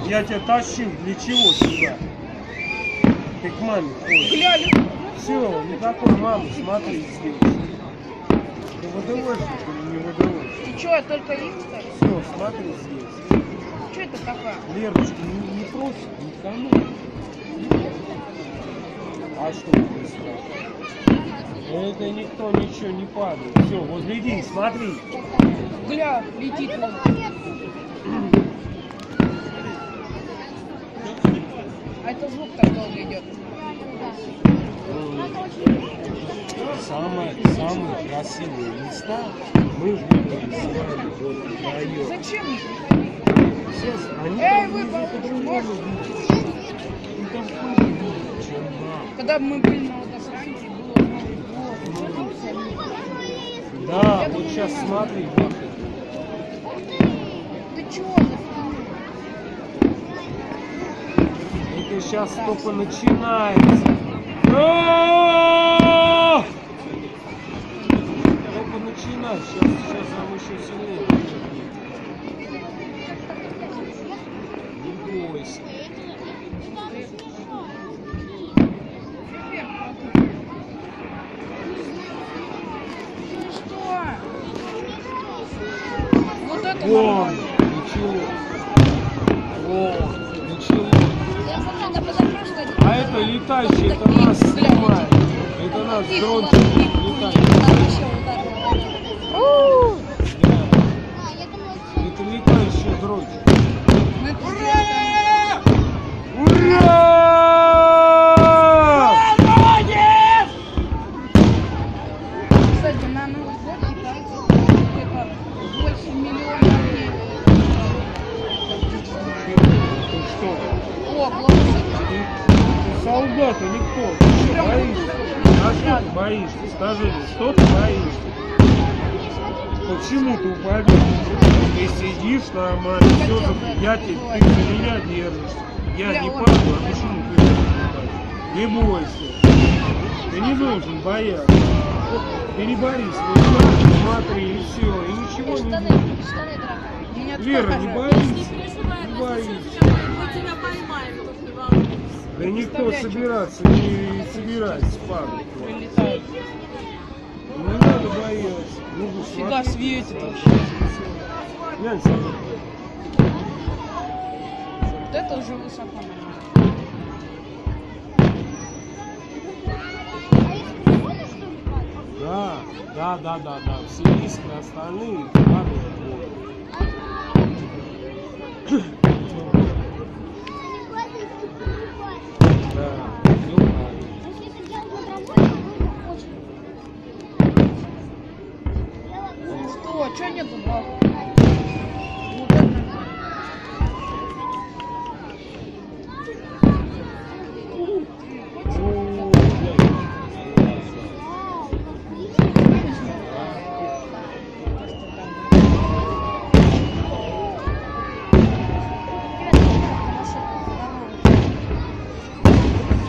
Я тебя тащил, для чего сюда? Ты к маме ходишь. Глянь. Все, никакой мамы, смотри здесь. Ты выдаваешь или не выдаваешь? Ты что, только их, что ли? Все, смотри здесь. Что это такое? Лерочка не просит никому. А что ты страшно? Это никто ничего не падает. Все, вот гляди, смотри. Гля, летит он. А это звук так долго идет. Самые красивые места мы выбрали с вами вот вдвоем. Зачем? Сейчас они Эй, вы по-другому видят. Это хуже видят, чем нам. Когда мы были на водохранке, было много. Да, вот сейчас смотри, вот. Ты чего за Это сейчас только начинается. Только начинать. Сейчас нам еще сильнее. Не бойся. Что? Вот это Вон, нормально. ничего. Вон, ничего. А это летающий, это нас снимает. Это нас дрончик летающий. Это летающий дрончик. Ура! Ура! Кстати, на Новый год китайцы где-то больше миллиона дней. Ты что? О, глобус. Ты солдат, а никто. Ты что, боишься? А что ты боишься? Скажи мне, что ты боишься? Почему ты упадешь? Ты сидишь нормально, все же, ты за меня держишься. Я не падаю, а почему ты не падаешь? Не бойся. Ты не должен бояться. Ты не боись, смотри, и все, и ничего не будет. Лера, не боись. Не боись. Да никто не собирается падать. Прилетает. Не надо бояться. Ну, Фига смотри. светит. Глянь, смотри. Вот это уже высоко, наверное. Да. Все низкие, остальные падают в воду. Да, все правильно. Что? Чё нету баб? Вот это нормально.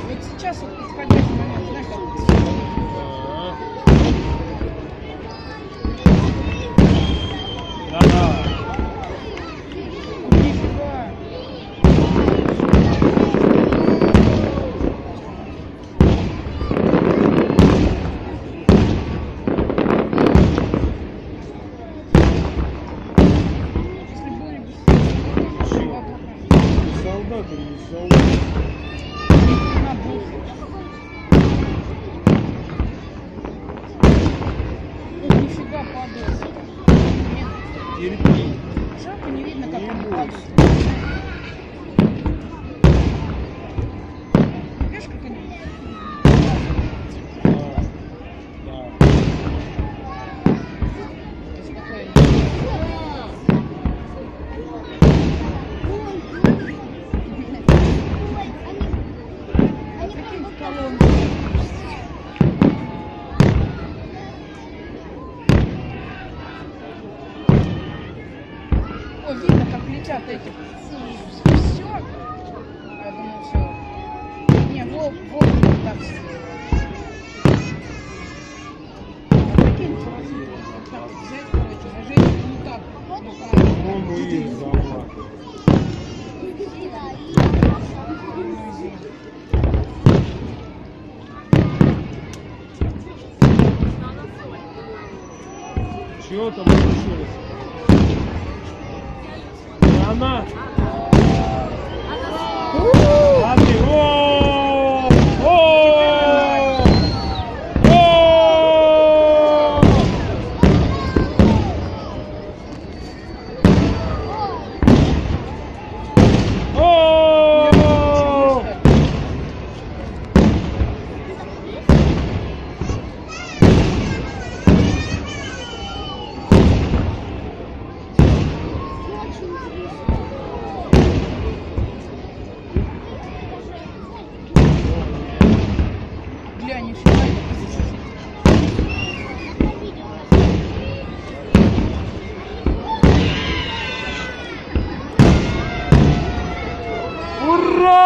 Вот сейчас вот подходящий момент, знаешь, как Да. нифига. Если были бы Солдат или не солдат? на бух. Нифига падает. Терпи. Жалко, не видно, как Не он бойся. падает. Видишь, как они? Да. Спокойно. Прикинь, в колонну. О, видно, как летят эти. Все. Я думаю, все. Не, волк вот так сидит. Прикинь, вот так вот взять, короче, нажать, ну так. По-моему, их заплакал. Все там получилось. И она. Смотри. О! О! О! О! Бля, нифига. Ура!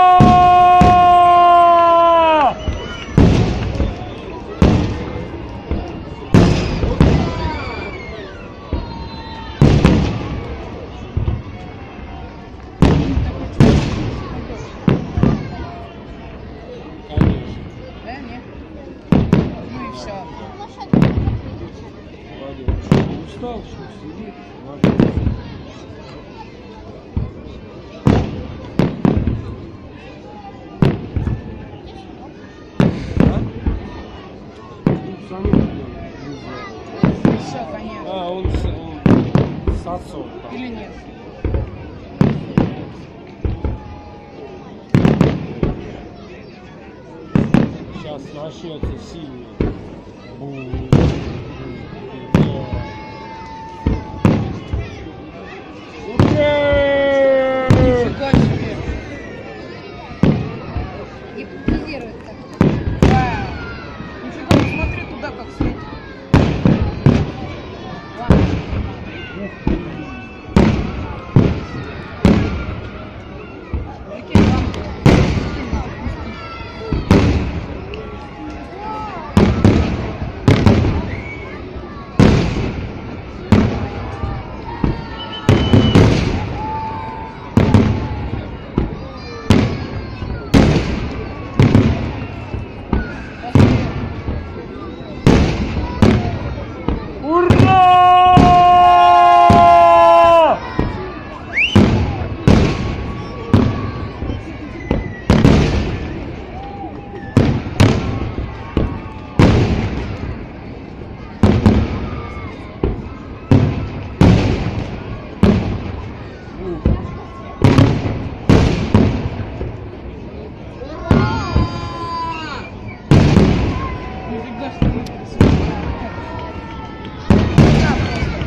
Конечно. Да, нет? Ну и все. Молодец. Устал, что сидит. Молодец. А? Ну, самолет, не знаю. Все, конечно. А, он с отцом там. Или нет? Сейчас начнется сильный. Нифига себе. Гипнотизирует так. Вау. Нифига, посмотри туда, как светит. Ладно. Прикинь, лампы. Ура! Нифига, что выпустили. Да, просто.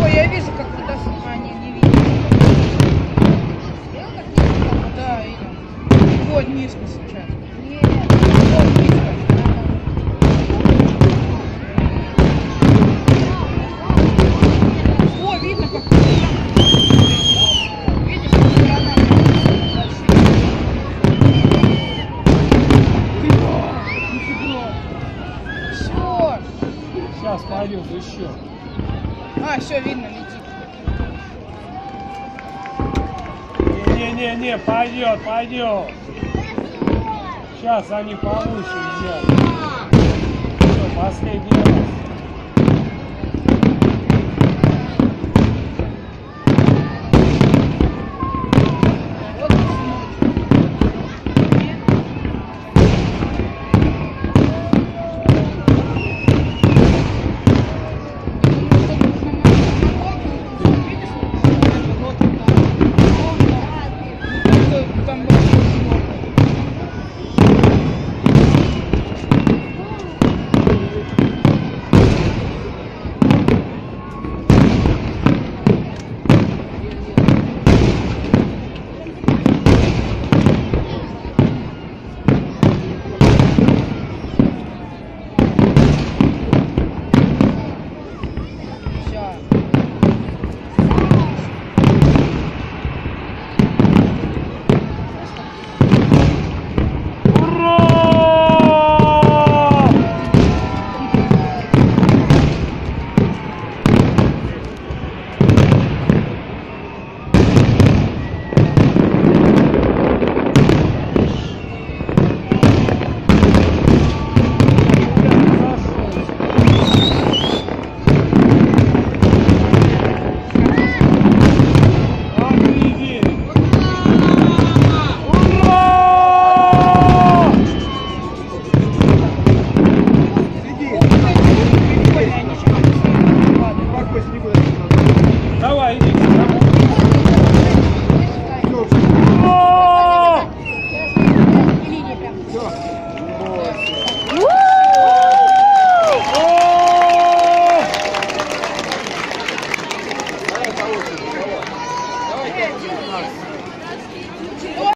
Ой, я вижу, как туда не видно. Да, видим. Вот низко сейчас. Вот низко. О, видно, как видишь, как страна большие. Нифига. Все. Сейчас пойдет еще. А, все, видно, летит. Не, пойдет, пойдет. Сейчас они повыше взяли. Все, последний раз.